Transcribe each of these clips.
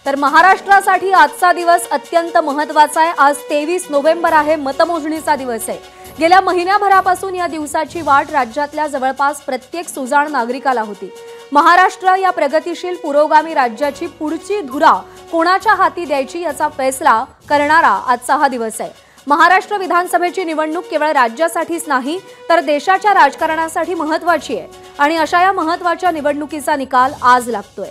तर महाराष्ट्रासाठी आजचा दिवस अत्यंत महत्त्वाचा आहे। आज 23 नोव्हेंबर आहे, मतमोजणीचा दिवस आहे। गेल्या महिन्याभरापासून या दिवसाची वाट राज्यातल्या जवळपास प्रत्येक सुजाण नागरिकाला होती। महाराष्ट्र या प्रगतिशील पुरोगामी राज्याची पुढची धुरा कोणाच्या हाती द्यायची याचा फैसला करणारा आजचा हा दिवस आहे। महाराष्ट्र विधानसभेची निवडणूक केवळ राज्यासाठीच नाही तर देशाच्या राजकारणासाठी महत्त्वाची आहे आणि अशा या महत्त्वाच्या निवडणुकीचा निकाल आज लागतोय।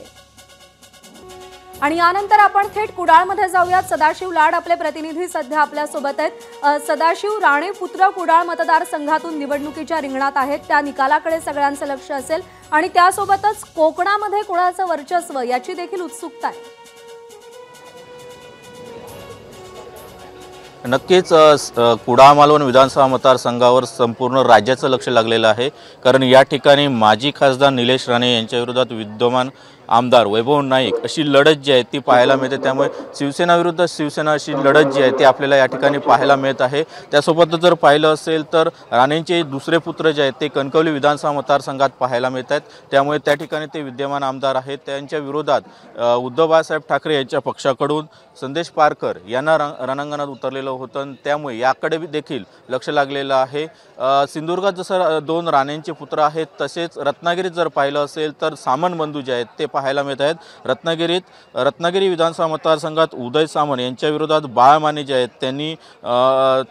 आणि यानंतर आपण थेट कुडाळमध्ये जाऊयात। सदाशिव लाड आपले प्रतिनिधी सध्या आपल्या सोबत आहेत। सदाशिव, राणे पुत्र कुडाळ मतदारसंघातून निवडणुकीच्या रिंगणात आहेत, त्या निकालाकडे सगळ्यांचं लक्ष असेल आणि त्यासोबतच कोकणामध्ये कुणाचं वर्चस्व याची देखील उत्सुकता आहे। नक्कीच कुडाळ मालवण विधानसभा मतदारसंघावर संपूर्ण राज्याचं लक्ष लागलेलं आहे, कारण या ठिकाणी माजी खासदार निलेश राणे यांच्या विरोधात विद्यमान आमदार वैभव नाईक अशी लढत जी आहे ती पाहायला मिळते। त्यामुळे शिवसेना विरुद्ध शिवसेना अशी लढत जी आहे ती आपल्याला या ठिकाणी पाहायला मिळत आहे। त्यासोबतच जर पाहिलं असेल तर राणेंचे दुसरे पुत्र जे आहेत ते कणकवली विधानसभा मतदारसंघात पाहायला मिळत आहेत। त्यामुळे त्या ठिकाणी ते विद्यमान आमदार आहेत, त्यांच्या विरोधात उद्धव बाळासाहेब ठाकरे यांच्या पक्षाकडून संदेश पारकर यांना रणांगणात उतरलेलं होतं, त्यामुळे याकडे देखील लक्ष लागलेलं आहे। सिंधुदुर्गात जसं दोन राणेंचे पुत्र आहेत, तसेच रत्नागिरीत जर पाहिलं असेल तर सामंत बंधू जे आहेत ते पाहायला मिळत आहेत। रत्नागिरी विधानसभा मतदारसंघात उदय सामंत यांच्या विरोधात बाळा माने जे आहेत त्यांनी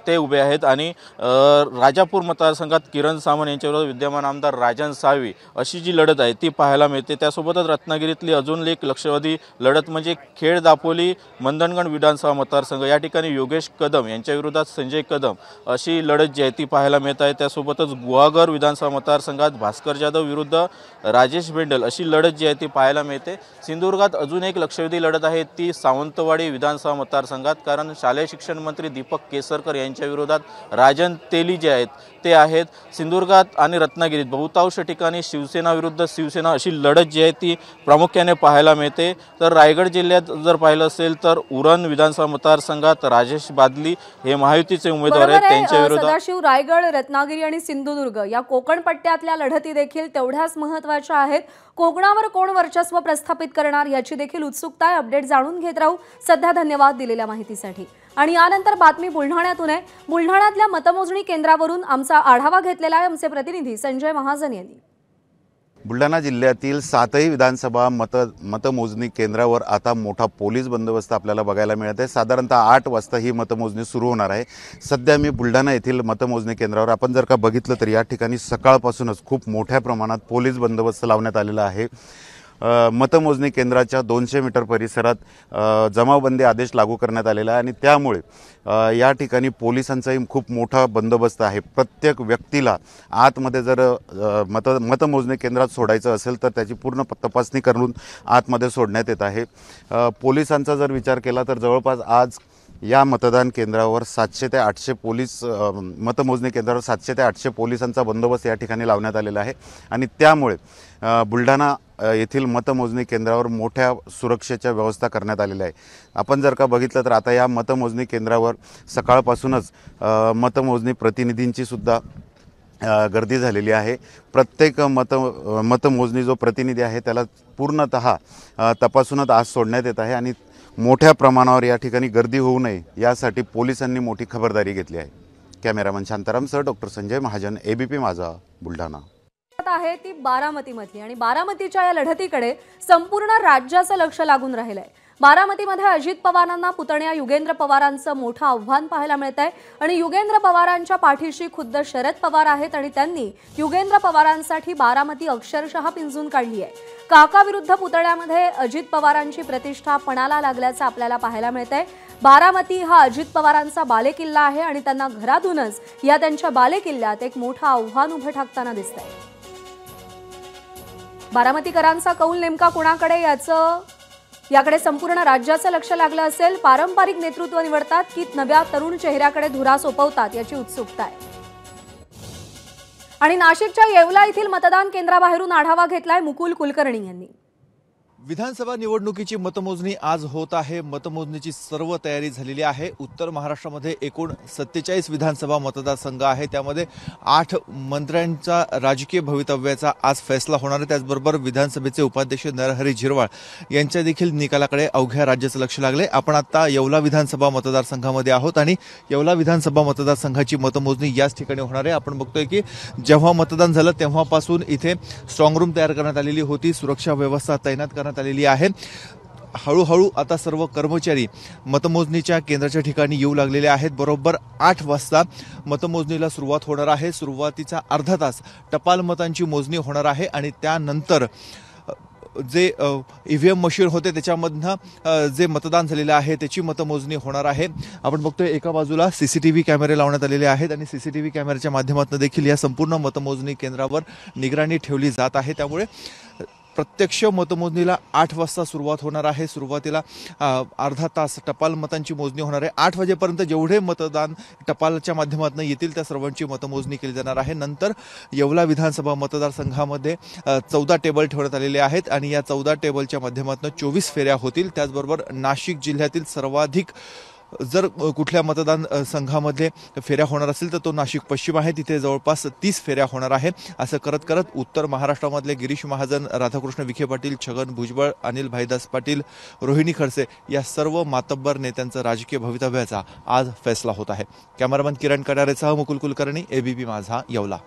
ते उभे आहेत आणि राजापूर मतदारसंघात किरण सामंत यांच्या विरोधात विद्यमान आमदार राजन साळवी अशी जी लढत आहे ती पाहायला मिळते। त्यासोबतच रत्नागिरीतली अजून एक लक्षवेधी लढत म्हणजे खेड दापोली मंदणगड विधानसभा मतदारसंघ, या ठिकाणी योगेश कदम यांच्या विरोधात संजय कदम अशी लढत जी आहे ती पाहायला मिळत आहे। त्यासोबतच गुहागर विधानसभा मतदारसंघात भास्कर जाधव विरुद्ध राजेश बेंडल अशी लढत जी आहे ती पाहायला मिळते। सिंधुदुर्गात अजून एक लक्षवेधी लढत आहे ती सावंतवाडी विधानसभा मतदारसंघात, कारण शालेय शिक्षण मंत्री दीपक केसरकर यांच्या विरोधात राजन तेली जे आहेत ते आहेत। सिंधुदुर्गात आणि रत्नागिरीत बहुतांश ठिकाणी शिवसेना विरुद्ध शिवसेना अशी लढत जी आहे ती प्रामुख्याने पाहायला मिळते। तर रायगड जिल्ह्यात जर पाहिलं असेल तर उरण विधानसभा मतदारसंघात राजेश बादली हे महायुतीचे उमेदवार आहेत, त्यांच्या विरोधात सदाशिव, रायगड, रत्नागिरी आणि सिंधुदुर्ग या कोकण पट्ट्यातल्या लढती देखील तेवढ्याच महत्त्वाच्या आहेत। कोकणावर कोण वर्चस्व प्रस्थापित करणार याची देखील उत्सुकता आहे। अपडेट जाणून घेत राहू। सध्या धन्यवाद दिलेल्या माहितीसाठी। आणि यानंतर बातमी बुलढाण्यातून आहे। बुलढाण्यातल्या मतमोजणी केंद्रावरून आमचा आढावा घेतलेला आहे आमचे प्रतिनिधी संजय महाजन यांनी। बुलढाणा जिल्ह्यातील 7ही विधानसभा मतमोजणी केंद्रावर आता मोठा पोलीस बंदोबस्त आपल्याला बघायला मिळत आहे। साधारणतः 8 वाजता ही मतमोजणी सुरू होणार आहे। सध्या मी बुलढाणा येथील मतमोजणी केंद्रावर आपण जर का बघितलं तर या ठिकाणी सकाळपासूनच खूप मोठ्या प्रमाणात पोलीस बंदोबस्त लावण्यात आलेला आहे। मतमोजणी केंद्राच्या 200 मीटर परिसरात जमावबंदी आदेश लागू करण्यात आलेला आहे आणि त्यामुळे या ठिकाणी पोलिसांचाही खूप मोठा बंदोबस्त आहे। प्रत्येक व्यक्तीला आतमध्ये जर मतमोजणी केंद्रात सोडायचं असेल तर त्याची पूर्ण तपासणी करून आतमध्ये सोडण्यात येत आहे। पोलिसांचा जर विचार केला तर जवळपास आज या मतदान केंद्रावर 700 ते 800 पोलीस मतमोजणी केंद्रावर 700 ते 800 पोलिसांचा बंदोबस्त या ठिकाणी लावण्यात आलेला आहे आणि त्यामुळे बुलढाणा येथील मतमोजणी केंद्रावर मोठ्या सुरक्षेच्या व्यवस्था करण्यात आलेल्या आहे। आपण जर का बघितलं तर आता या मतमोजणी केंद्रावर सकाळपासूनच मतमोजणी प्रतिनिधींची सुद्धा गर्दी झालेली आहे। प्रत्येक मतमोजणी जो प्रतिनिधी आहे त्याला पूर्णतः तपासूनच आज सोडण्यात येत आहे आणि मोठ्या प्रमाणावर या ठिकाणी गर्दी होऊ नये यासाठी पोलिसांनी मोठी खबरदारी घेतली आहे। कॅमेरामन शांतारामसह डॉक्टर संजय महाजन, एबीपी माझा, बुलढाणा। आहे ती बारामतीमधली आणि बारामतीच्या या लढतीकडे संपूर्ण राज्याचं लक्ष लागून राहिलंय। बारामतीमध्ये अजित पवारांना पुतण्या युगेंद्र पवारांचं मोठं आव्हान पाहायला मिळत आहे आणि युगेंद्र पवारांच्या पाठीशी खुद्द शरद पवार आहेत आणि त्यांनी युगेंद्र पवारांसाठी बारामती अक्षरशः पिंजून काढली आहे। काका विरुद्ध पुतण्यामध्ये अजित पवारांची प्रतिष्ठा पणाला लागल्याचं आपल्याला पाहायला मिळत आहे। बारामती हा अजित पवारांचा बालेकिल्ला आहे आणि त्यांना घरातूनच या त्यांच्या बालेकिल्ल्यात एक मोठं आव्हान उभं ठाकताना दिसतंय। बारामतीकरांचा कौल नेमका कोणाकडे याकडे संपूर्ण राज्याचं लक्ष लागलं असेल। पारंपरिक नेतृत्व निवडतात की नव्या तरुण चेहऱ्याकडे धुरा सोपवतात याची उत्सुकता आहे। आणि नाशिकच्या येवला येथील मतदान केंद्राबाहेरून आढावा घेतलाय मुकुल कुलकर्णी यांनी। विधानसभा निवडणुकीची मतमोजणी आज होत आहे। मतमोजणीची सर्व तयारी झालेली आहे। उत्तर महाराष्ट्रामध्ये एकूण 47 विधानसभा मतदारसंघ आहे, त्यामध्ये 8 मंत्र्यांचा राजकीय भवितव्याचा आज फैसला होणार आहे। त्याचबरोबर विधानसभेचे उपाध्यक्ष नरहरी झिरवाळ यांच्या देखील निकालाकडे अवघ्या राज्याचं लक्ष लागले। आपण आता येवला विधानसभा मतदारसंघामध्ये आहोत आणि येवला विधानसभा मतदारसंघाची मतमोजणी याच ठिकाणी होणार आहे। आपण बघतोय की जेव्हा मतदान झालं तेव्हापासून इथे स्ट्रॉंग रूम तयार करण्यात आलेली होती, सुरक्षा व्यवस्था तैनात करण्यात आलेली आहे। हळूहळू आता सर्व कर्मचारी मतमोजणीच्या केंद्राच्या ठिकाणी येऊ लागलेले आहेत। बरोबर 8 वाजता मतमोजणीला सुरुवात होणार आहे। सुरुवातीचा अर्धा तास टपाल मतांची मोजणी होणार आहे आणि त्यानंतर जे ईव्हीएम मशीन होते त्याच्यामधनं जे मतदान झालेलं आहे त्याची मतमोजणी होणार आहे। आपण बघतोय एका बाजूला सीसीटीव्ही कॅमेरे लावण्यात आलेले आहेत आणि सीसीटीव्ही कॅमेऱ्याच्या माध्यमातून देखील या संपूर्ण मतमोजणी केंद्रावर निगराणी ठेवली जात आहे। त्यामुळे प्रत्यक्ष मतमोजणीला 8 वाजता सुरुवात होणार आहे। सुरुवातीला अर्धा तास टपाल मतांची मोजणी होणार आहे। 8 वाजेपर्यंत जेवढे मतदान टपालच्या माध्यमातून येतील त्या सर्वांची मतमोजणी केली जाणार आहे। नंतर येवला विधानसभा मतदारसंघामध्ये 14 टेबल ठेवण्यात आलेले आहेत आणि या 14 टेबलच्या माध्यमातून 24 फेऱ्या होतील। त्याचबरोबर नाशिक जिल्ह्यातील सर्वाधिक जर कुठल्या मतदान संघामध्ये फेऱ्या होणार असेल तर तो नाशिक पश्चिम आहे, तिथे जवळपास 30 फेऱ्या होणार आहे। असं करत करत उत्तर महाराष्ट्रामधले गिरीश महाजन, राधाकृष्ण विखे पाटील, छगन भुजबळ, अनिल भाईदास पाटील, रोहिणी खडसे या सर्व मातब्बर नेत्यांचा राजकीय भवितव्याचा आज फैसला होत आहे। कॅमेरामन किरण कडारेसह मुकुल कुलकर्णी, एबीपी माझा, येवला।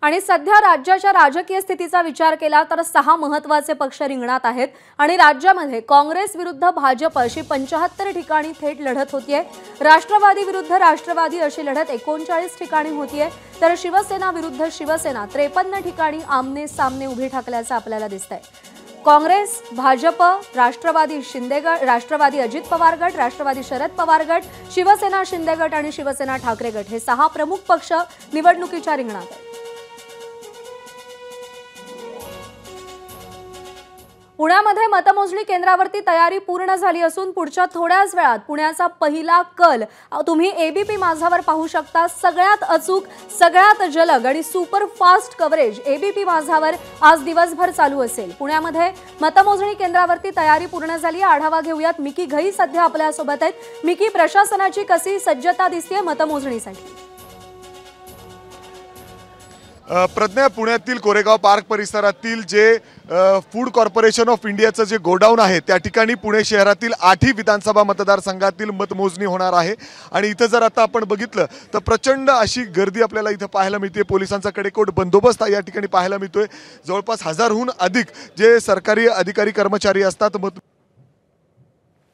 आणि सध्या राज्याच्या राजकीय स्थितीचा विचार केला तर 6 महत्त्वाचे पक्ष रिंगणात आहेत आणि राज्यामध्ये काँग्रेस विरुद्ध भाजप अशी 75 ठिकाणी थेट लढत होतीये। राष्ट्रवादी विरुद्ध राष्ट्रवादी अशी लढत 39 ठिकाणी होतीये, तर शिवसेना विरुद्ध शिवसेना 53 ठिकाणी आमने सामने उभी ठाकल्याचं आपल्याला दिसतंय। काँग्रेस, भाजप, राष्ट्रवादी शिंदे गट, राष्ट्रवादी अजित पवार गट, राष्ट्रवादी शरद पवार गट, शिवसेना शिंदे गट आणि शिवसेना ठाकरे गट हे 6 प्रमुख पक्ष निवडणुकीच्या रिंगणात आहेत। पुण्यामध्ये मतमोजणी केंद्रावरती तयारी पूर्ण झाली असून पुढच्या थोड्याच वेळात पुण्याचा पहिला कल तुम्ही एबीपी माझावर पाहू शकता। सगळ्यात अचूक, सगळ्यात जलद आणि सुपर फास्ट कव्हरेज एबीपी माझावर आज दिवसभर चालू असेल। पुण्यामध्ये मतमोजणी केंद्रावरती तयारी पूर्ण झाली। आढावा घेऊयात। मिकी घई सध्या आपल्यासोबत आहेत। मिकी, प्रशासनाची कशी सज्जता दिसते मतमोजणीसाठी? प्रज्ञा, पुण्यातील कोरेगाव पार्क परिसरातील जे फूड कॉर्पोरेशन ऑफ इंडियाचं जे गोडाऊन आहे त्या ठिकाणी पुणे शहरातील 8ही विधानसभा मतदारसंघातील मतमोजणी होणार आहे। आणि इथं जर आता आपण बघितलं तर प्रचंड अशी गर्दी आपल्याला इथं पाहायला मिळते। पोलिसांचा कडेकोट बंदोबस्त या ठिकाणी पाहायला मिळतोय। जवळपास 1000हून अधिक जे सरकारी अधिकारी कर्मचारी असतात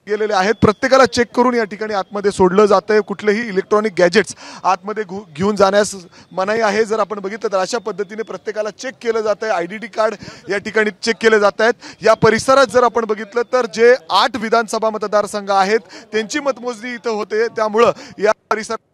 गेलेले आहेत। प्रत्येकाला चेक करून या ठिकाणी आतमध्ये सोडलं जातंय। कुठलेही इलेक्ट्रॉनिक गॅजेट्स आतमध्ये घेऊन जाण्यास मनाई आहे। जर आपण बघितलं तर अशा पद्धतीने प्रत्येकाला चेक केलं जातंय। आयडेंटिटी कार्ड या ठिकाणी चेक केले जात आहेत। या परिसरात जर आपण बघितलं तर जे 8 विधानसभा मतदारसंघ आहेत त्यांची मतमोजणी इथं होते, त्यामुळं या परिसरात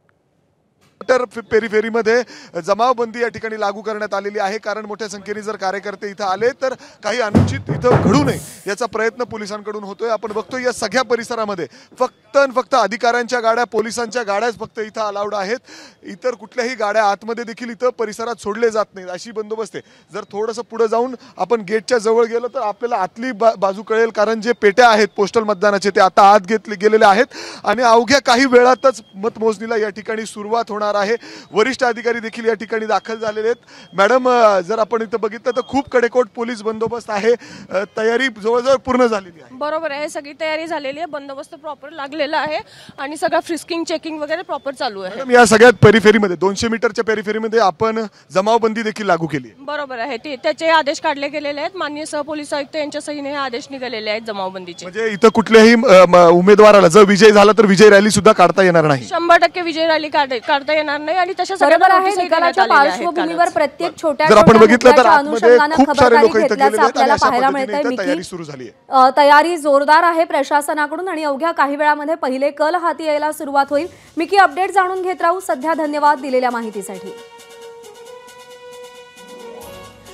पेरीफेरीमध्ये जमावबंदी या ठिकाणी लागू करण्यात आलेली आहे। कारण मोठ्या संख्येने जर कार्यकर्ते इथं आले तर काही अनुचित इथं घडू नये याचा प्रयत्न पोलिसांकडून होतोय। आपण बघतोय या सगळ्या परिसरामध्ये फक्त अधिकाऱ्यांच्या गाड्या, पोलिसांच्या गाड्याच फक्त इथं अलाउड आहेत। इतर कुठल्याही गाड्या आतमध्ये देखील इथं परिसरात सोडले जात नाहीत अशी बंदोबस्त आहे। जर थोडंसं पुढे जाऊन आपण गेटच्या जवळ गेलो तर आपल्याला आतली बाजू कळेल, कारण जे पेट्या आहेत पोस्टल मतदानाचे ते आता आत गेलेले आहेत आणि अवघ्या काही वेळातच मतमोजणीला या ठिकाणी सुरुवात होणार आहे। वरिष्ठ अधिकारी देखील या ठिकाणी दाखल झालेले आहेत। मॅडम, जर आपण इथं बघितलं तर खूप कडेकोट पोलीस बंदोबस्त आहे। तयारी जवळजवळ पूर्ण झालेली आहे। बरोबर आहे, सगळी तयारी झालेली आहे। बंदोबस्त प्रॉपर लागलेला आहे आणि सगळं फ्रिस्किंग, चेकिंग वगैरे प्रॉपर चालू आहे। मॅडम, या सगळ्यात पेरीफेरीमध्ये 200 मीटरच्या पेरीफेरीमध्ये आपण जमावबंदी देखील लागू केली आहे। बरोबर आहे, त्याचे आदेश काढले गेलेले आहेत। माननीय सहपोलीस आयुक्त यांच्या सहीने हे आदेश निघालेले आहेत जमावबंदीचे। म्हणजे इथं कुठल्याही उमेदवाराला जर विजय झाला तर विजय रॅली सुद्धा काढता येणार नाही। 100% विजय रॅली काढता येणार नाही आणि तशा बरोबर आहे। निकालाच्या पार्श्वभूमीवर प्रत्येक छोट्या जर आपण बघितलं तर अनुषंगाने खूप सारे लोक इथं खबरदारी गेलेले आहेत आणि आपल्याला अशा पाहायला पद्धतीने मिळतंय। इथं तयारी सुरू झाली आहे। तयारी जोरदार आहे प्रशासनाकडून आणि अवघ्या काही वेळामध्ये पहिले कल हाती यायला सुरुवात होईल। मिकी, अपडेट जाणून घेत राहू। सध्या धन्यवाद दिलेल्या माहितीसाठी।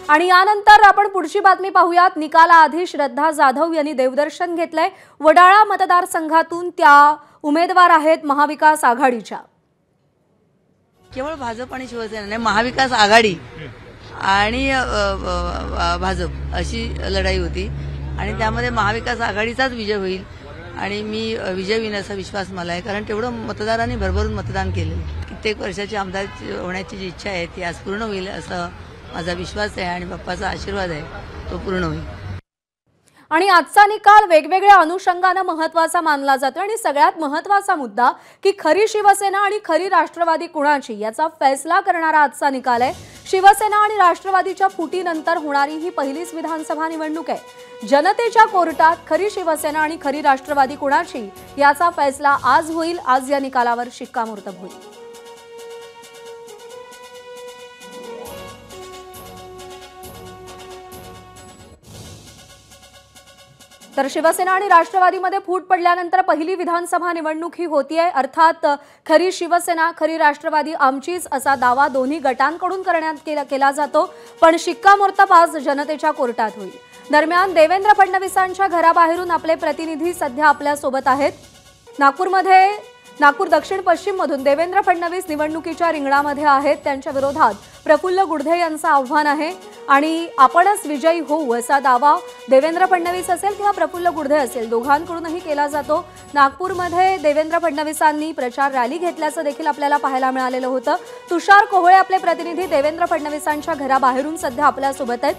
आणि यानंतर आपण पुढची बातमी पाहूयात। निकालाआधी श्रद्धा जाधव यांनी देवदर्शन घेतलंय। वडाळा मतदारसंघातून त्या उमेदवार आहेत महाविकास आघाडीच्या। केवळ भाजप आणि शिवसेना नाही, महाविकास आघाडी आणि भाजप अशी लढाई होती। आणि त्यामध्ये महाविकास आघाडीचाच विजय होईल आणि मी विजय होईन असा विश्वास मला आहे, कारण तेवढं मतदारांनी भरभरून मतदान केलं. कित्येक वर्षाची आमदार होण्याची जी इच्छा आहे ती आज पूर्ण होईल असा माझा विश्वास आहे आणि बाप्पाचा आशीर्वाद आहे तो पूर्ण होईल. आणि आजचा निकाल वेगवेगळ्या अनुषंगाने महत्त्वाचा मानला जातो आणि सगळ्यात महत्त्वाचा मुद्दा की खरी शिवसेना आणि खरी राष्ट्रवादी कुणाची याचा फैसला करणारा आजचा निकाल आहे. शिवसेना आणि राष्ट्रवादीच्या फुटीनंतर होणारी ही पहिलीच विधानसभा निवडणूक आहे. जनतेच्या कोर्टात खरी शिवसेना आणि खरी राष्ट्रवादी कुणाची याचा फैसला आज होईल. आज या निकालावर शिक्कामोर्तब होईल. तर शिवसेना आणि राष्ट्रवादीमध्ये फूट पडल्यानंतर पहिली विधानसभा निवडणूक ही होतीये. अर्थात खरी शिवसेना खरी राष्ट्रवादी आमचीच असा दावा दोन्ही गटांकडून केला जातो, पण शिक्कामोर्तब आज जनतेच्या कोर्टात होईल. दरम्यान देवेंद्र फडणवीसांच्या घराबाहेरून आपले प्रतिनिधी सध्या आपल्या सोबत आहेत. नागपूर दक्षिण पश्चिम मधून देवेंद्र फडणवीस निवडणुकीच्या रिंगणामध्ये आहेत. त्यांच्या विरोधात प्रफुल्ल गुडधे यांचं आव्हान आहे आणि आपणच विजयी होऊ असा दावा देवेंद्र फडणवीस असेल किंवा प्रफुल्ल गुडधे असेल दोघांकडूनही केला जातो. नागपूरमध्ये देवेंद्र फडणवीसांनी प्रचार रॅली घेतल्याचं देखील आपल्याला पाहायला मिळालेलं होतं. तुषार कोहळे आपले प्रतिनिधी देवेंद्र फडणवीसांच्या घराबाहेरून सध्या आपल्या सोबत आहेत.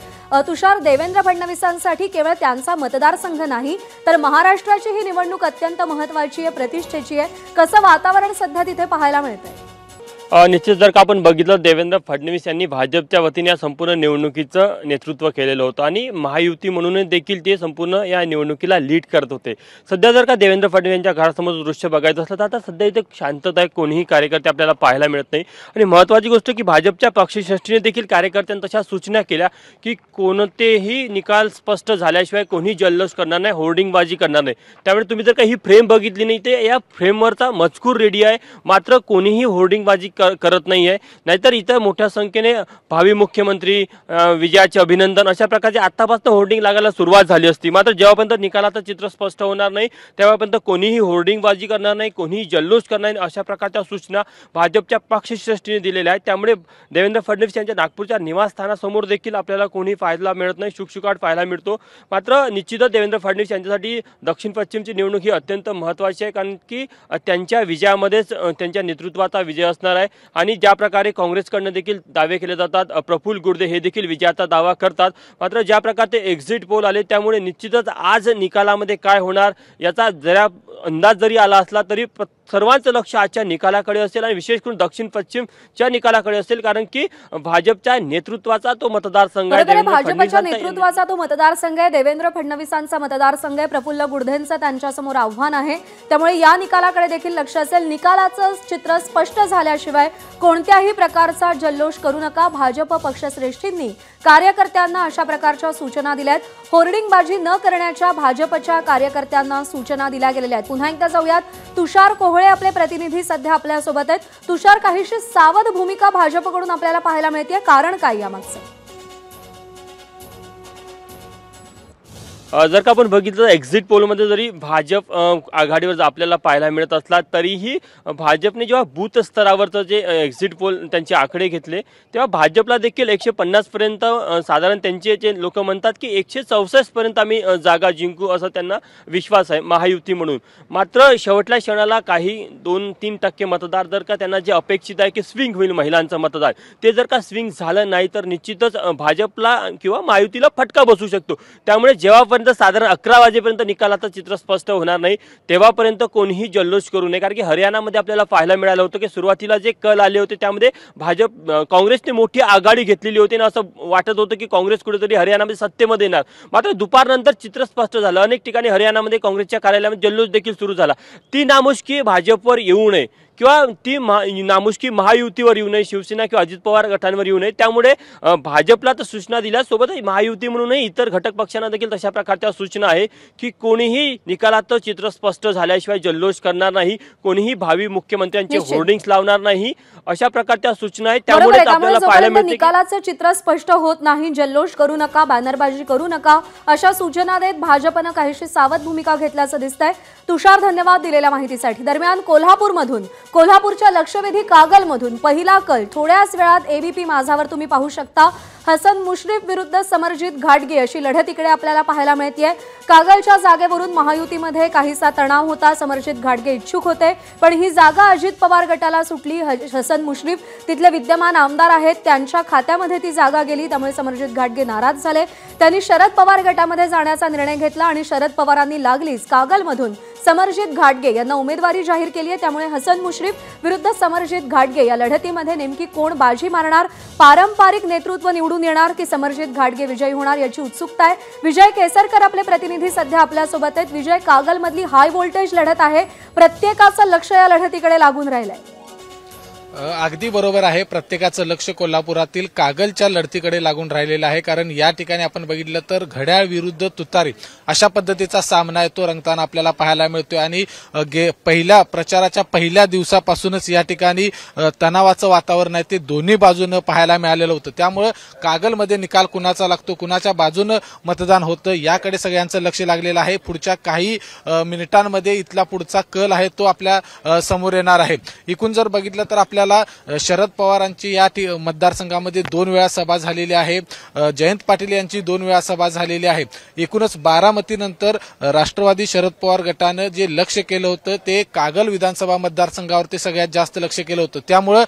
तुषार, देवेंद्र फडणवीसांसाठी केवळ त्यांचा मतदारसंघ नाही तर महाराष्ट्राची ही निवडणूक अत्यंत महत्त्वाची आहे, प्रतिष्ठेची आहे. कसं वातावरण सध्या तिथे पाहायला मिळतंय? निश्चित जर का आपण बघितलं देवेंद्र फडणवीस यांनी भाजपच्या वतीने या संपूर्ण निवडणुकीचं नेतृत्व केलेलं होतं आणि महायुती म्हणून देखील ते संपूर्ण या निवडणुकीला लीड करत होते. सध्या जर का देवेंद्र फडणवीस यांच्या घरासमोर दृश्य बघायचं असलं तर आता सध्या इथे शांतता आहे, कोणीही कार्यकर्ते आपल्याला पाहायला मिळत नाही. आणि महत्त्वाची गोष्ट की भाजपच्या पक्षश्रेष्ठीने देखील कार्यकर्त्यांना तशा सूचना केल्या की कोणतेही निकाल स्पष्ट झाल्याशिवाय कोणी जल्लोष करणार नाही, होर्डिंगबाजी करणार नाही. त्यामुळे तुम्ही जर का ही फ्रेम बघितली नाही ते या फ्रेमवरचा मजकूर रेडी आहे, मात्र कोणीही होर्डिंगबाजी करत नाही आहे. नाहीतर इथं मोठ्या संख्येने भावी मुख्यमंत्री विजयाचे अभिनंदन अशा प्रकारचे आतापासून होर्डिंग लागायला सुरुवात झाली असती. मात्र जेव्हापर्यंत निकालाचं चित्र स्पष्ट होणार नाही तेव्हापर्यंत कोणीही होर्डिंगबाजी करणार नाही, कोणीही जल्लोष करणार नाही अशा प्रकारच्या सूचना भाजपच्या पक्षश्रेष्ठीने दिलेल्या आहेत. त्यामुळे देवेंद्र फडणवीस यांच्या नागपूरच्या निवासस्थानासमोर देखील आपल्याला कोणी पाहायला मिळत नाही, शुकशुकाट पाहायला मिळतो. मात्र निश्चितच देवेंद्र फडणवीस यांच्यासाठी दक्षिण पश्चिमची निवडणूक ही अत्यंत महत्त्वाची आहे, कारण की त्यांच्या विजयामध्येच त्यांच्या नेतृत्वाचा विजय असणार आहे. आणि ज्या प्रकारे काँग्रेसकडनं देखील दावे केले जातात, प्रफुल्ल गुडधे हे देखील विजयाचा दावा करतात. मात्र ज्या प्रकारचे एक्झिट पोल आले त्यामुळे निश्चितच आज निकालामध्ये काय होणार याचा जरा अंदाज जरी आला असला तरी सर्वांचं लक्ष आजच्या निकालाकडे असेल आणि विशेष करून दक्षिण पश्चिमच्या निकालाकडे असेल, कारण की भाजपच्या नेतृत्वाचा तो मतदारसंघ आहे. भाजपच्या नेतृत्वाचा तो मतदारसंघ आहे, देवेंद्र फडणवीसांचा मतदारसंघ आहे, प्रफुल्ल गुडधेंचं त्यांच्यासमोर आव्हान आहे. त्यामुळे या निकालाकडे देखील लक्ष असेल. निकालाचं चित्र स्पष्ट झाल्याशिवाय कोणत्याही प्रकारचा जल्लोष करू नका, भाजप पक्षश्रेष्ठींनी कार्यकर्त्यांना अशा प्रकारच्या सूचना दिल्या आहेत. होर्डिंगबाजी न करण्याच्या भाजपच्या कार्यकर्त्यांना सूचना दिल्या गेलेल्या आहेत. पुन्हा एकदा जाऊयात, तुषार कोहळे आपले प्रतिनिधी सध्या आपल्या सोबत आहेत. तुषार, काहीशी सावध भूमिका भाजपकडून आपल्याला पाहायला मिळते, कारण काय यामागचं? जर का आपण बघितलं एक्झिट पोलमध्ये जरी भाजप आघाडीवर आपल्याला पाहायला मिळत असला तरीही भाजपने जेव्हा बूथ स्तरावरचं जे एक्झिट पोल त्यांचे आकडे घेतले तेव्हा भाजपला देखील 150 पर्यंत साधारण त्यांचे जे लोक म्हणतात की 164 पर्यंत आम्ही जागा जिंकू असं त्यांना विश्वास आहे महायुती म्हणून. मात्र शेवटल्या क्षणाला काही 2-3% मतदार जर का त्यांना जे अपेक्षित आहे की स्विंग होईल महिलांचं मतदार, ते जर का स्विंग झालं नाही तर निश्चितच भाजपला किंवा महायुतीला फटका बसू शकतो. त्यामुळे जेव्हा साधारण 11 वाजेपर्यंत निकालाचं चित्र स्पष्ट होणार नाही तेव्हापर्यंत कोणीही जल्लोष करू नये, कारण की हरियाणामध्ये आपल्याला पाहायला मिळालं होतं की सुरुवातीला जे कल आले होते त्यामध्ये काँग्रेसने मोठी आघाडी घेतलेली होती आणि असं वाटत होतं की काँग्रेस कुठेतरी हरियाणामध्ये सत्तेमध्ये येणार. मात्र दुपारनंतर चित्र स्पष्ट झालं. अनेक ठिकाणी हरियाणामध्ये काँग्रेसच्या कार्यालयामध्ये जल्लोष देखील सुरू झाला. ती नामुष्की भाजपवर येऊ नये किंवा ती नामुष्की महायुतीवर येऊ नये, शिवसेना किंवा अजित पवार गटांवर येऊ नये. त्यामुळे भाजपला तर सूचना दिल्या, सोबतच महायुती म्हणूनही इतर घटक पक्षांना देखील तशा प्रकारच्या सूचना आहे की कोणीही निकालाचं चित्र स्पष्ट झाल्याशिवाय जल्लोष करणार नाही, कोणीही भावी मुख्यमंत्र्यांचे होर्डिंग्स लावणार नाही अशा प्रकारच्या सूचना आहेत. त्यामुळे आपल्याला पाहायला मिळते निकालाचं चित्र स्पष्ट होत नाही, जल्लोष करू नका, बॅनरबाजी करू नका अशा सूचना देत भाजपनं काहीशी सावध भूमिका घेतल्याचं दिसतंय. तुषार, धन्यवाद दिलेल्या माहितीसाठी. दरम्यान कोल्हापूरमधून कोल्हापूरच्या लक्षवेधी कागलमधून पहिला कल थोड्याच वेळात एबीपी माझावर तुम्ही पाहू शकता। हसन मुश्रीफ विरुद्ध समरजित घाटगे अशी लढत इकडे आपल्याला पाहायला मिळतेय। कागलच्या जागेवरून महायुतीमध्ये काहीसा तणाव होता, समरजित घाटगे इच्छुक होते, पण ही जागा अजित पवार गटाला सुटली। हसन मुश्रीफ तिथले विद्यमान आमदार आहेत, त्यांच्या खात्यामध्ये ती जागा गेली, त्यामुळे समरजित घाटगे नाराज झाले। त्यांनी शरद पवार गटामध्ये जाण्याचा निर्णय घेतला आणि शरद पवारांनी लागलीच कागलमधून समरजित घाटगे यांना उमेदवारी जाहीर केली आहे। त्यामुळे हसन मुश्रीफ विरुद्ध समरजित घाटगे या लढतीमध्ये नेमकी कोण बाजी मारणार, पारंपरिक नेतृत्व निवडून येणार की समरजित घाटगे विजयी होणार याची उत्सुकता आहे। विजय केसरकर आपले प्रतिनिधी सध्या आपल्या सोबत आहेत। विजय, कागलमधली हाय व्होल्टेज लढत आहे, प्रत्येकाचं लक्ष या लढतीकडे लागून राहिलंय। अगदी बरोबर आहे, प्रत्येकाचं लक्ष कोल्हापुरातील कागलच्या लढतीकडे लागून राहिलेलं आहे, कारण या ठिकाणी आपण बघितलं तर घड्याळ विरुद्ध तुतारी अशा पद्धतीचा सामना आहे तो रंगताना आपल्याला पाहायला मिळतोय। आणि पहिल्या प्रचाराच्या पहिल्या दिवसापासूनच या ठिकाणी तणावाचं वातावरण आहे ते दोन्ही बाजूनं पाहायला मिळालेलं होतं। त्यामुळे कागलमध्ये निकाल कुणाचा लागतो, कुणाच्या बाजूनं मतदान होतं याकडे सगळ्यांचं लक्ष लागलेलं आहे। पुढच्या काही मिनिटांमध्ये इथला पुढचा कल आहे तो आपल्या समोर येणार आहे। एकूण जर बघितलं तर आपल्या शरद पवारांची या मतदारसंघामध्ये 2 वेळा सभा झालेली आहे, जयंत पाटील यांची 2 वेळा सभा झालेली आहे। एकूणच बारामतीनंतर राष्ट्रवादी शरद पवार गटानं जे लक्ष केलं होतं ते कागल विधानसभा मतदारसंघावरती सगळ्यात जास्त लक्ष केलं होतं। त्यामुळे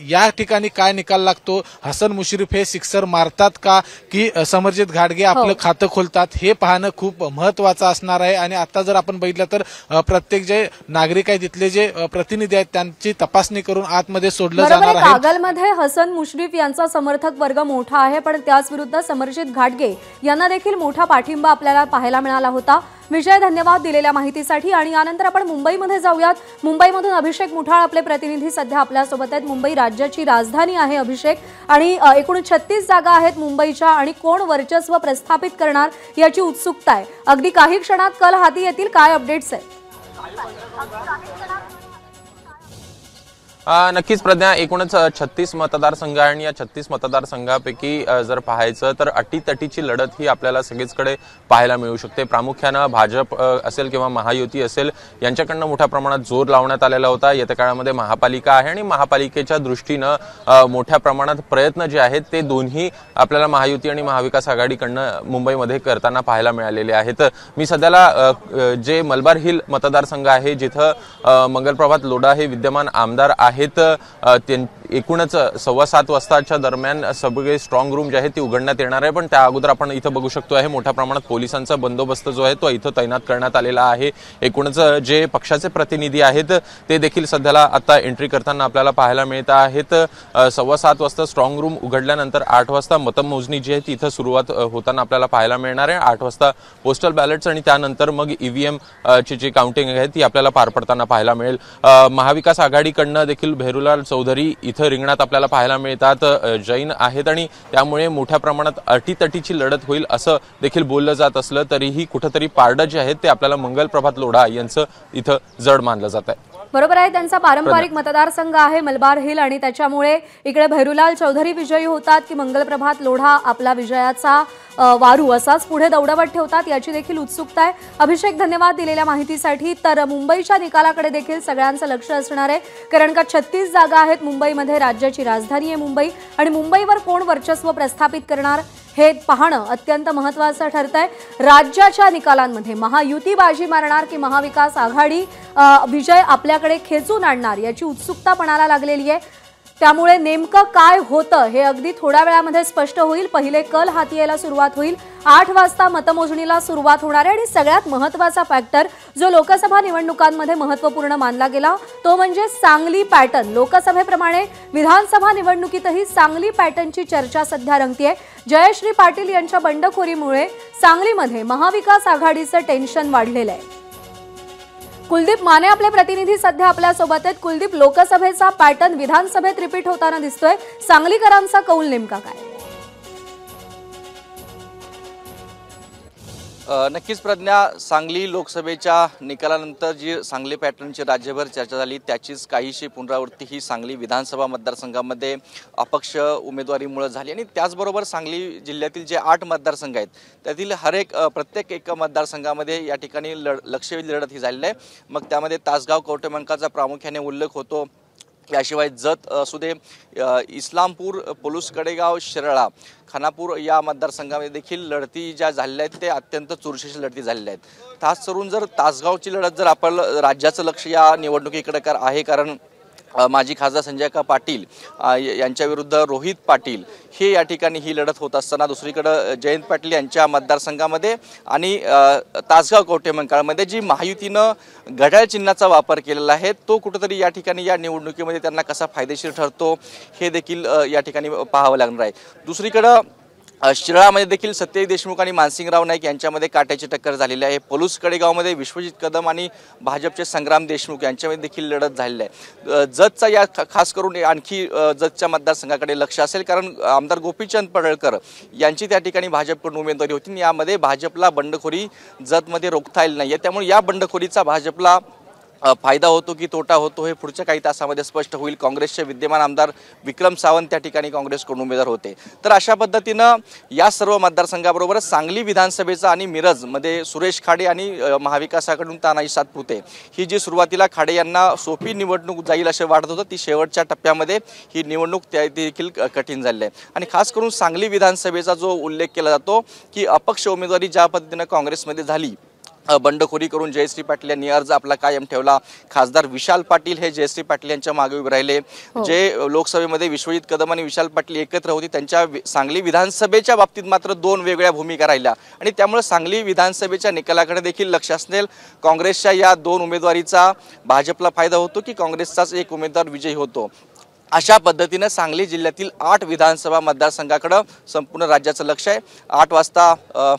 या ठिकाणी काय निकाल लागतो, हसन मुश्रीफ हे सिक्सर मारतात का की समरजित घाटगे आपलं खातं खोलतात, हे पाहणं खूप महत्वाचं असणार आहे। आणि आता जर आपण बघितलं तर प्रत्येक जे नागरिक आहेत तिथले जे प्रतिनिधी आहेत त्यांची तपासणी करून आतमध्ये सोडलं जाणार आहे। कागलमध्ये हसन मुश्रीफ यांचा समर्थक वर्ग मोठा आहे, पण त्याच विरुद्ध समरजित घाटगे यांना देखील मोठा पाठिंबा आपल्याला पाहायला मिळाला होता। विजय, धन्यवाद दिलेल्या माहितीसाठी। आणि यानंतर आपण मुंबईमध्ये जाऊयात। मुंबईमधून अभिषेक मुठाळ आपले प्रतिनिधी सध्या आपल्या सोबत आहेत। मुंबई राज्याची राजधानी आहे अभिषेक, आणि एकूण 36 जागा आहेत मुंबईच्या, आणि कोण वर्चस्व प्रस्थापित करणार याची उत्सुकता आहे। अगदी काही क्षणात कल हाती येतील, काय अपडेट्स आहेत? नक्कीच प्रज्ञा, एकूणच 36 मतदारसंघ आहे आणि या 36 मतदारसंघापैकी जर पाहायचं तर अटीतटीची लढत ही आपल्याला सगळीकडे पाहायला मिळू शकते। प्रामुख्यानं भाजप असेल किंवा महायुती असेल यांच्याकडनं मोठ्या प्रमाणात जोर लावण्यात आलेला होता। येत्या काळामध्ये महापालिका आहे आणि महापालिकेच्या दृष्टीनं मोठ्या प्रमाणात प्रयत्न जे आहेत ते दोन्ही आपल्याला महायुती आणि महाविकास आघाडीकडनं मुंबईमध्ये करताना पाहायला मिळालेले आहेत। मी सध्याला जे मलबार हिल मतदारसंघ आहे जिथं मंगलप्रभात लोढा हे विद्यमान आमदार आहेत, एकूणच 7:15 वाजताच्या दरम्यान सगळे स्ट्रॉंग रूम जे आहे ती उघडण्यात येणार आहे। पण त्या अगोदर आपण इथं बघू शकतो आहे मोठ्या प्रमाणात पोलिसांचा बंदोबस्त जो आहे तो इथं तैनात करण्यात आलेला आहे। एकूणच जे पक्षाचे प्रतिनिधी आहेत ते देखील सध्याला आता एंट्री करताना आपल्याला पाहायला मिळत आहेत। 7:15 वाजता स्ट्रॉंग रूम उघडल्यानंतर 8 वाजता मतमोजणी जी आहे ती इथं सुरुवात होताना आपल्याला पाहायला मिळणार आहे। 8 वाजता पोस्टल बॅलेट्स आणि त्यानंतर मग ईव्हीएम ची जी काउंटिंग आहे ती आपल्याला पार पडताना पाहायला मिळेल। महाविकास आघाडीकडनं देखील भेरुलाल चौधरी इथं रिंगणात आपल्याला पाहायला मिळतात, जैन आहेत, आणि त्यामुळे मोठ्या प्रमाणात अटीतटीची लढत होईल असं देखील बोललं जात असलं तरीही कुठेतरी पारडं जे आहेत ते आपल्याला मंगलप्रभात लोढा यांचं इथं जड मानलं जात आहे। बरोबर आहे, त्यांचा पारंपरिक मतदारसंघ आहे मलबार हिल, आणि त्याच्यामुळे इकडे भैरुलाल चौधरी विजयी होतात की मंगलप्रभात लोढा आपला विजयाचा वारू असाच पुढे दौडवत ठेवतात याची देखील उत्सुकता आहे। अभिषेक, धन्यवाद दिलेल्या माहितीसाठी। तर मुंबईच्या निकालाकडे देखील सगळ्यांचं लक्ष असणार आहे, कारण का 36 जागा आहेत मुंबईमध्ये, राज्याची राजधानी आहे मुंबई, आणि मुंबईवर कोण वर्चस्व प्रस्थापित करणार हे पाहणं अत्यंत महत्त्वाचं ठरतंय। राज्याच्या निकालांमध्ये महायुती बाजी मारणार की महाविकास आघाडी विजय आपल्याकडे खेचून आणणार याची उत्सुकता पणाला लागलेली आहे। त्यामुळे नेमकं काय होतं हे अगदी थोड्या वेळामध्ये स्पष्ट होईल। पहिले कल हाती यायला सुरुवात होईल, 8 वाजता मतमोजणीला सुरुवात होणार आहे। आणि सगळ्यात महत्त्वाचा फॅक्टर जो लोकसभा निवडणुकांमध्ये महत्त्वपूर्ण मानला गेला तो म्हणजे सांगली पॅटर्न। लोकसभेप्रमाणे विधानसभा निवडणुकीतही सांगली पॅटर्नची चर्चा सध्या रंगतेय। जयश्री पाटील यांच्या बंडखोरीमुळे सांगलीमध्ये महाविकास आघाडीचं टेन्शन वाढलेलं आहे। कुलदीप माने आपले प्रतिनिधी सध्या आपल्या सोबत आहेत। कुलदीप, लोकसभेचा पॅटर्न विधानसभेत रिपीट होताना दिसतोय, सांगलीकरांचा कौल नेमका काय? नक्कीच प्रज्ञा, सांगली लोकसभेच्या निकालानंतर जी सांगली पॅटर्नची राज्यभर चर्चा झाली त्याचीच काहीशी पुनरावृत्ती ही सांगली विधानसभा मतदारसंघामध्ये अपक्ष उमेदवारीमुळे झाली आणि त्याचबरोबर सांगली जिल्ह्यातील जे 8 मतदारसंघ आहेत त्यातील प्रत्येक एका मतदारसंघामध्ये या ठिकाणी लक्षवेधी लढत ही झालेली आहे। मग त्यामध्ये तासगाव कवठेमंकाळचा प्रामुख्याने उल्लेख होतो, याशिवाय जत असू दे, इस्लामपूर, पलूस, कडेगाव, शिराळा, खानापूर या मतदारसंघामध्ये देखील लढती ज्या झालेल्या आहेत ते अत्यंत चुरशीच्या लढती झालेल्या आहेत। खास करून जर तासगावची लढत जर आपण राज्याचं लक्ष या निवडणुकीकडे आहे, कारण माजी खासदार संजय काका पाटील यांच्या विरुद्ध रोहित पाटील हे या ठिकाणी ही लढत होत असताना दुसरीकडे जयंत पाटील यांच्या मतदारसंघामध्ये आणि तासगाव कवठेमंकाळमध्ये जी महायुतीनं घड्याळ चिन्हाचा वापर केलेला आहे तो कुठेतरी या ठिकाणी या निवडणुकीमध्ये त्यांना कसा फायदेशीर ठरतो हे देखील या ठिकाणी पाहावं लागणार आहे। दुसरीकडे शिराळामध्ये देखील सत्यजित देशमुख आणि मानसिंगराव नाईक यांच्यामध्ये काट्याची टक्कर झालेली आहे। पलूस कडेगावमध्ये विश्वजित कदम आणि भाजपचे संग्राम देशमुख यांच्यामध्ये देखील लढत झालेली आहे। जतचा या खास करून आणखी जतच्या मतदारसंघाकडे लक्ष असेल, कारण आमदार गोपीचंद पडळकर यांची त्या ठिकाणी भाजपकडून उमेदवारी होती। यामध्ये भाजपला बंडखोरी जतमध्ये रोखता येईल नाही, त्यामुळे या बंडखोरीचा भाजपला फायदा होतो की तोटा होतो हे पुढच्या काही तासामध्ये स्पष्ट होईल। काँग्रेसचे विद्यमान आमदार विक्रम सावंत त्या ठिकाणी काँग्रेसकडून उमेदवार होते। तर अशा पद्धतीनं या सर्व मतदारसंघाबरोबरच सांगली विधानसभेचा आणि मिरजमध्ये सुरेश खाडे आणि महाविकास आघाडीकडून तानाजी सातपुते ही जी सुरुवातीला खाडे यांना सोपी निवडणूक जाईल असे वाटत होतं, ती शेवटच्या टप्प्यामध्ये ही निवडणूक देखील कठीण झाली आहे। आणि खास करून सांगली विधानसभेचा जो उल्लेख केला जातो की अपक्ष उमेदवारी ज्या पद्धतीनं काँग्रेसमध्ये झाली, बंडखोरी करून जयश्री पाटील यांनी अर्ज आपला कायम ठेवला। खासदार विशाल पाटील हे जयश्री पाटील यांच्या मागे उभे राहिले। जे लोकसभेमध्ये विश्वजित कदम आणि विशाल पाटील एकत्र होती, त्यांच्या सांगली विधानसभेच्या बाबतीत मात्र 2 वेगळ्या भूमिका राहिल्या आणि त्यामुळे सांगली विधानसभेच्या निकालाकडे देखील लक्ष असेल। काँग्रेसच्या या 2 उमेदवारीचा भाजपला फायदा होतो की काँग्रेसचाच एक उमेदवार विजयी होतो। अशा पद्धतीनं सांगली जिल्ह्यातील 8 विधानसभा मतदारसंघाकडे संपूर्ण राज्याचं लक्ष आहे। 8 वाजता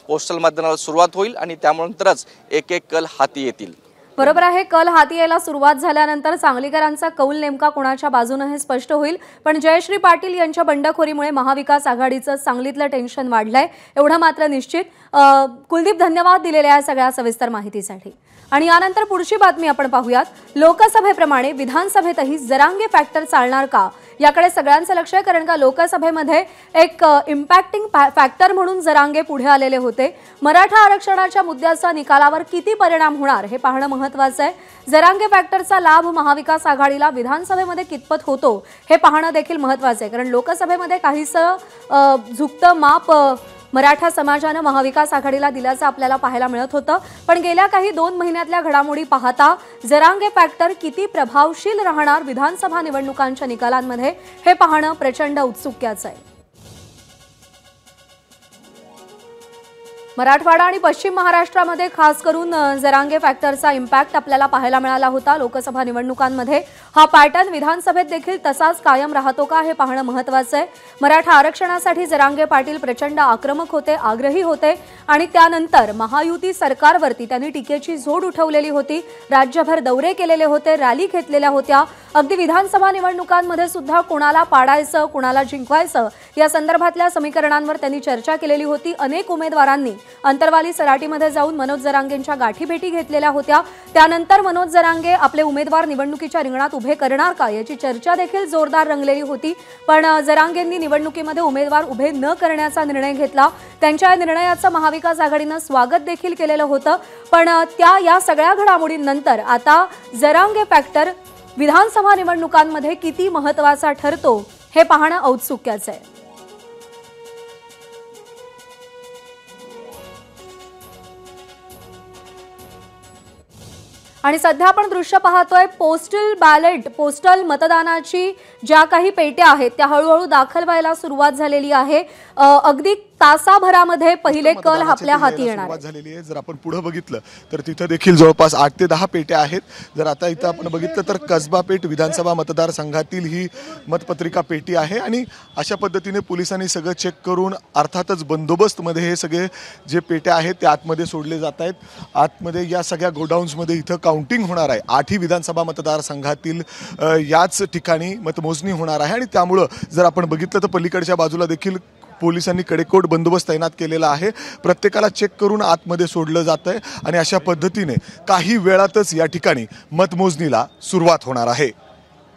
पोस्टल मतदानाला सुरुवात होईल आणि त्यानंतरच एक कल हाती येतील। बरोबर आहे, कल हाती यायला सुरुवात झाल्यानंतर सांगलीकरांचा कौल नेमका कोणाच्या बाजूने हे स्पष्ट होईल। पण जयश्री पाटील यांच्या बंडखोरीमुळे महाविकास आघाडीचं सांगलीतलं टेन्शन वाढलंय एवढं मात्र निश्चित। कुलदीप, धन्यवाद दिलेल्या या सगळ्या सविस्तर माहितीसाठी। आणि यानंतर पुढची बातमी आपण पाहूयात। लोकसभेप्रमाणे विधानसभेतही जरांगे फॅक्टर चालणार का याकडे सगळ्यांचं लक्ष आहे, कारण का लोकसभेमध्ये एक इम्पॅक्टिंग फॅक्टर म्हणून जरांगे पुढे आलेले होते। मराठा आरक्षणाच्या मुद्द्याचा निकालावर किती परिणाम होणार हे पाहणं महत्त्वाचं आहे। जरांगे फॅक्टरचा लाभ महाविकास आघाडीला विधानसभेमध्ये कितपत होतो हे पाहणं देखील महत्त्वाचं आहे, कारण लोकसभेमध्ये काहीसं झुकतं माप मराठा समाजानं महाविकास आघाडीला दिल्याचं आपल्याला पाहायला मिळत होतं। पण गेल्या काही 2 महिन्यातल्या घडामोडी पाहता जरांगे फॅक्टर किती प्रभावशील राहणार विधानसभा निवडणुकांच्या निकालांमध्ये हे पाहणं प्रचंड उत्सुक्याचं आहे। मराठवाडा आणि पश्चिम महाराष्ट्रामध्ये खास करून जरांगे फॅक्टरचा इम्पॅक्ट आपल्याला पाहायला मिळाला होता लोकसभा निवडणुकांमध्ये। हा पॅटर्न विधानसभेत देखील तसाच कायम राहतो का हे पाहणं महत्त्वाचं आहे। मराठा आरक्षणासाठी जरांगे पाटील प्रचंड आक्रमक होते, आग्रही होते आणि त्यानंतर महायुती सरकारवरती त्यांनी टीकेची झोड उठवलेली होती। राज्यभर दौरे केलेले होते, रॅली घेतलेल्या होत्या। अगदी विधानसभा निवडणुकांमध्ये सुद्धा कोणाला पाडायचं, कोणाला जिंकवायचं या संदर्भातल्या समीकरणांवर त्यांनी चर्चा केलेली होती। अनेक उमेदवारांनी अंतरवाली सराटीमध्ये जाऊन मनोज जरांगेंच्या गाठीभेटी घेतलेल्या होत्या। त्यानंतर मनोज जरांगे आपले उमेदवार निवडणुकीच्या रिंगणात उभे करणार का याची चर्चा देखील जोरदार रंगलेली होती। पण जरांगेंनी निवडणुकीमध्ये उमेदवार उभे न करण्याचा निर्णय घेतला। त्यांच्या निर्णयाचं महाविकास आघाडीनं स्वागत देखील केलेलं होतं। पण या सगळ्या घडामोडींनंतर आता जरांगे फॅक्टर विधानसभा निवडणुकांमध्ये किती महत्त्वाचा ठरतो हे पाहणं औत्सुक्याचं आहे। आणि सध्या आपण दृश्य पाहतोय पोस्टल बॅलेट, पोस्टल मतदानाची ज्या काही पेट्या आहेत त्या हळूहळू दाखल व्हायला सुरुवात झालेली आहे। अगदी तासाभरामध्ये पहिले कल आपल्या हाती येणार झालेली आहे। जर आपण पुढे बघितलं तर तिथे देखील जवळपास 8 ते 10 पेट्या आहेत। जर आता इथं आपण बघितलं तर कसबा पेठ विधानसभा मतदारसंघातील ही मतपत्रिका पेटी आहे आणि अशा पद्धतीने पोलिसांनी सगळं चेक करून अर्थातच बंदोबस्तमध्ये हे सगळे जे पेट्या आहेत ते आतमध्ये सोडले जात आहेत। आतमध्ये या सगळ्या गोडाऊन्समध्ये इथं काउंटिंग होणार आहे। 8ही विधानसभा मतदारसंघातील याच ठिकाणी मतमोजणी होणार आहे आणि त्यामुळे जर आपण बघितलं तर पलीकडच्या बाजूला देखील पोलिसांनी कडेकोट बंदोबस्त तैनात केलेला आहे। प्रत्येकाला चेक करून आतमध्ये सोडलं जातंय आणि अशा पद्धतीने काही वेळातच या ठिकाणी मतमोजणीला सुरुवात होणार आहे।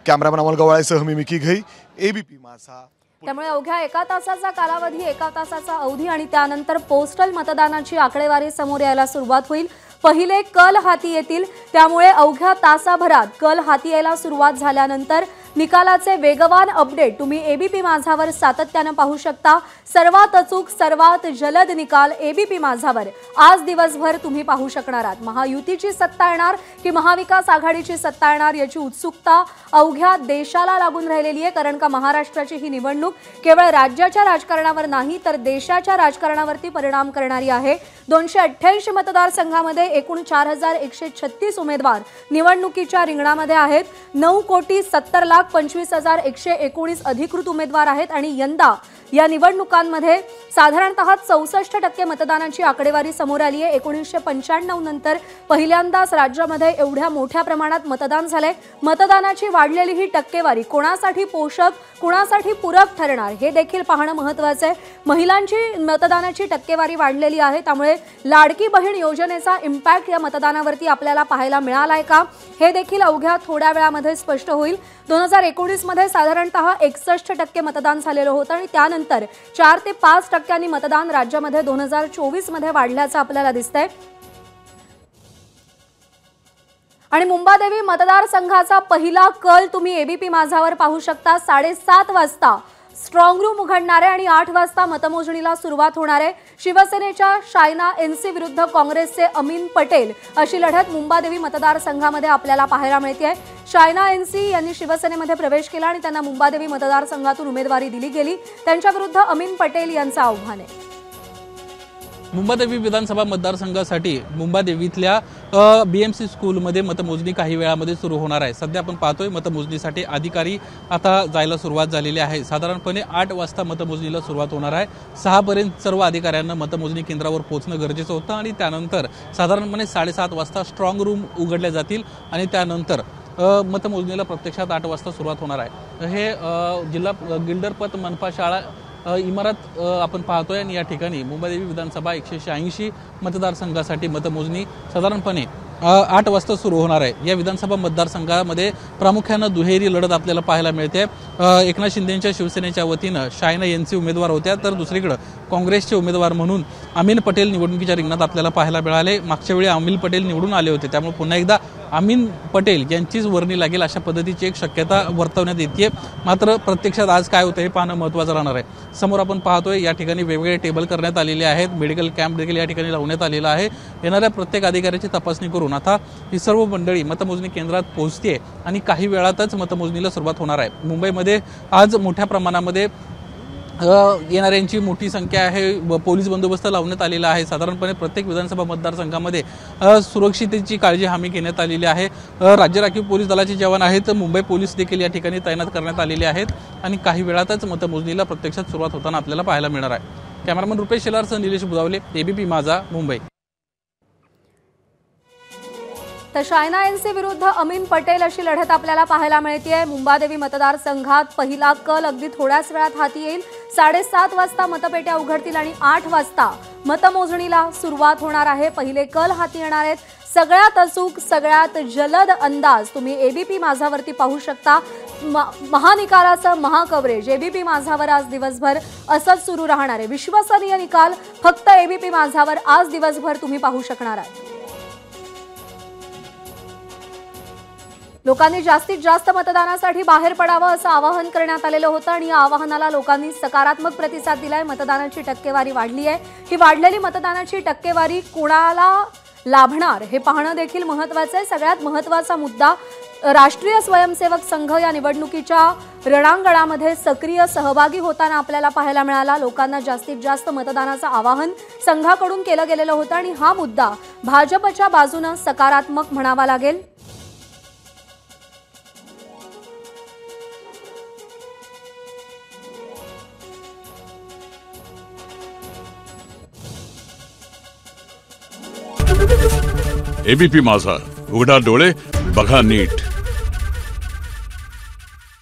कॅमेरामन अमोल गवाळेसह मी मिकी घई, एबीपी माझा। त्यामुळे अवघ्या 1 तासाचा कालावधी, 1 तासाचा अवधी आणि त्यानंतर पोस्टल मतदानाची आकडेवारी समोर यायला सुरुवात होईल। पहिले कल हाती येतील, त्यामुळे अवघ्या तासाभरात कल हाती यायला सुरुवात झाल्यानंतर निकालाचे वेगवान अपडेट तुम्ही एबीपी माझावर सातत्याने पाहू शकता। सर्वात अचूक, सर्वात जलद निकाल एबीपी माझावर आज दिवसभर तुम्ही पाहू शकणार आहात। महायुतीची सत्ता येणार की महाविकास आघाडीची सत्ता येणार याची उत्सुकता अवघ्या देशाला लागून राहिलेली आहे, कारण का महाराष्ट्राची ही निवडणूक केवळ राज्याच्या राजकारणावर नाही तर देशाच्या राजकारणावरती परिणाम करणारी आहे। 288 मतदारसंघामध्ये एकूण 4136 उमेदवार निवडणुकीच्या रिंगणामध्ये आहेत। 9,70,25,119 अधिकृत उमेदवार आहेत आणि यंदा या निवडणुकांमध्ये साधारणतः 64% मतदानाची आकडेवारी समोर आली आहे। 1995 नंतर पहिल्यांदाच राज्यामध्ये एवढ्या मोठ्या प्रमाणात मतदान झालंय। मतदानाची वाढलेली ही टक्केवारी कोणासाठी पोषक, कोणासाठी पूरक ठरणार हे देखील पाहणं महत्त्वाचं आहे। महिलांची मतदानाची टक्केवारी वाढलेली आहे, त्यामुळे लाडकी बहीण योजनेचा इम्पॅक्ट या मतदानावरती आपल्याला पाहायला मिळालाय का हे देखील अवघ्या थोड्या वेळामध्ये स्पष्ट होईल। 2019 मध्ये साधारणतः 61% मतदान झालेलं होतं आणि त्यानंतर 4 ते 5% मतदान राज्यामध्ये 2024 मध्ये वाढल्याचं आपल्याला दिसतंय। आणि मुंबादेवी मतदारसंघाचा पहिला कल तुम्ही एबीपी माझावर पाहू शकता। 7:30 वाजता स्ट्रॉंग रूम उघडणार आहे आणि 8 वाजता मतमोजणीला सुरुवात होणार आहे। शिवसेनेच्या शायना एनसी विरुद्ध काँग्रेसचे अमीन पटेल अशी लढत मुंबादेवी मतदारसंघामध्ये आपल्याला पाहायला मिळते। शायना एनसी यांनी शिवसेनेमध्ये प्रवेश केला आणि त्यांना मुंबादेवी मतदारसंघातून उमेदवारी दिली गेली। त्यांच्या विरुद्ध अमीन पटेल यांचं आव्हान आहे। मुंबादेवी विधानसभा मतदारसंघासाठी मुंबादेवीतल्या बीएमसी स्कूलमध्ये मतमोजणी काही वेळामध्ये सुरू होणार आहे। सध्या आपण पाहतोय मतमोजणीसाठी अधिकारी आता जायला सुरुवात झालेली आहे। साधारणपणे 8 वाजता मतमोजणीला सुरुवात होणार आहे। 6 पर्यंत सर्व अधिकाऱ्यांना मतमोजणी केंद्रावर पोहोचणं गरजेचं होतं आणि त्यानंतर साधारणपणे 7:30 वाजता स्ट्रॉंग रूम उघडले जातील आणि त्यानंतर मतमोजणीला प्रत्यक्षात 8 वाजता सुरुवात होणार आहे। हे जिल्हा गिल्डरपत मनपा शाळा इमारत आपण पाहतोय आणि या ठिकाणी मुंबादेवी विधानसभा 186 मतदारसंघासाठी मतमोजणी साधारणपणे 8 वाजता सुरू होणार आहे। या विधानसभा मतदारसंघामध्ये प्रामुख्यानं दुहेरी लढत आपल्याला पाहायला मिळते। एकनाथ शिंदेंच्या शिवसेनेच्या वतीनं शायना एनसी उमेदवार होत्या, तर दुसरीकडे काँग्रेसचे उमेदवार म्हणून अमीन पटेल निवडणुकीच्या रिंगणात आपल्याला पाहायला मिळाले। मागच्या वेळी अमीन पटेल निवडून आले होते, त्यामुळे पुन्हा एकदा अमीन पटेल यांचीच वर्णी लागेल अशा पद्धतीची एक शक्यता वर्तवण्यात येते। मात्र प्रत्यक्षात आज काय होतं हे पाहणं महत्त्वाचं राहणार आहे। समोर आपण पाहतोय या ठिकाणी वेगवेगळे टेबल करण्यात आलेले आहेत, मेडिकल कॅम्प देखील या ठिकाणी लावण्यात आलेला आहे। येणाऱ्या प्रत्येक अधिकाऱ्याची तपासणी करून आता ही सर्व मंडळी मतमोजणी केंद्रात पोहोचते आणि काही वेळातच मतमोजणीला सुरुवात होणार आहे। मुंबईमध्ये आज मोठ्या प्रमाणामध्ये येणाऱ्यांची मोठी संख्या आहे। पोलीस बंदोबस्त लावण्यात आलेला आहे। साधारणपणे प्रत्येक विधानसभा मतदारसंघामध्ये सुरक्षिततेची काळजी हमी घेण्यात आलेली आहे। राज्य राखीव पोलीस दलाचे जवान आहेत, मुंबई पोलीस देखील या ठिकाणी तैनात करण्यात आलेले आहेत आणि काही वेळातच मतमोजणीला प्रत्यक्षात सुरुवात होताना आपल्याला पाहायला मिळणार आहे। कॅमेरामन रुपेश शेलारसह निलेश बुदावले, एबीपी माझा, मुंबई। तर शायना एनसी विरुद्ध अमीन पटेल अशी लढत आपल्याला पाहायला मिळते। मुंबादेवी मतदारसंघात पहिला कल अगदी थोड्याच वेळात हाती येईल। 7:30 वाजता मतपेट्या उघडतील आणि 8 वाजता मतमोजणीला सुरुवात होणार आहे। पहिले कल हाती येणार आहेत। सगळ्यात अचूक, सगळ्यात जलद अंदाज तुम्ही एबीपी माझावरती पाहू शकता। महानिकालाचं महाकव्हरेज एबीपी माझावर आज दिवसभर असंच सुरू राहणार आहे। विश्वसनीय निकाल फक्त एबीपी माझावर आज दिवसभर तुम्ही पाहू शकणार आहात। लोकांनी जास्तीत जास्त मतदानासाठी बाहेर पडावं असं आवाहन करण्यात आलेलं होतं आणि या आवाहनाला लोकांनी सकारात्मक प्रतिसाद दिलाय। मतदानाची टक्केवारी वाढली आहे। ही वाढलेली मतदानाची टक्केवारी कोणाला लाभणार हे पाहणं देखील महत्त्वाचं आहे। सगळ्यात महत्त्वाचा मुद्दा राष्ट्रीय स्वयंसेवक संघ या निवडणुकीच्या रणांगणामध्ये सक्रिय सहभागी होताना आपल्याला पाहायला मिळाला। लोकांना जास्तीत जास्त मतदानाचं आवाहन संघाकडून केलं गेलेलं होतं आणि हा मुद्दा भाजपच्या बाजूने सकारात्मक म्हणावा लागेल। एबीपी माझा, उघडा डोळे बघा नीट।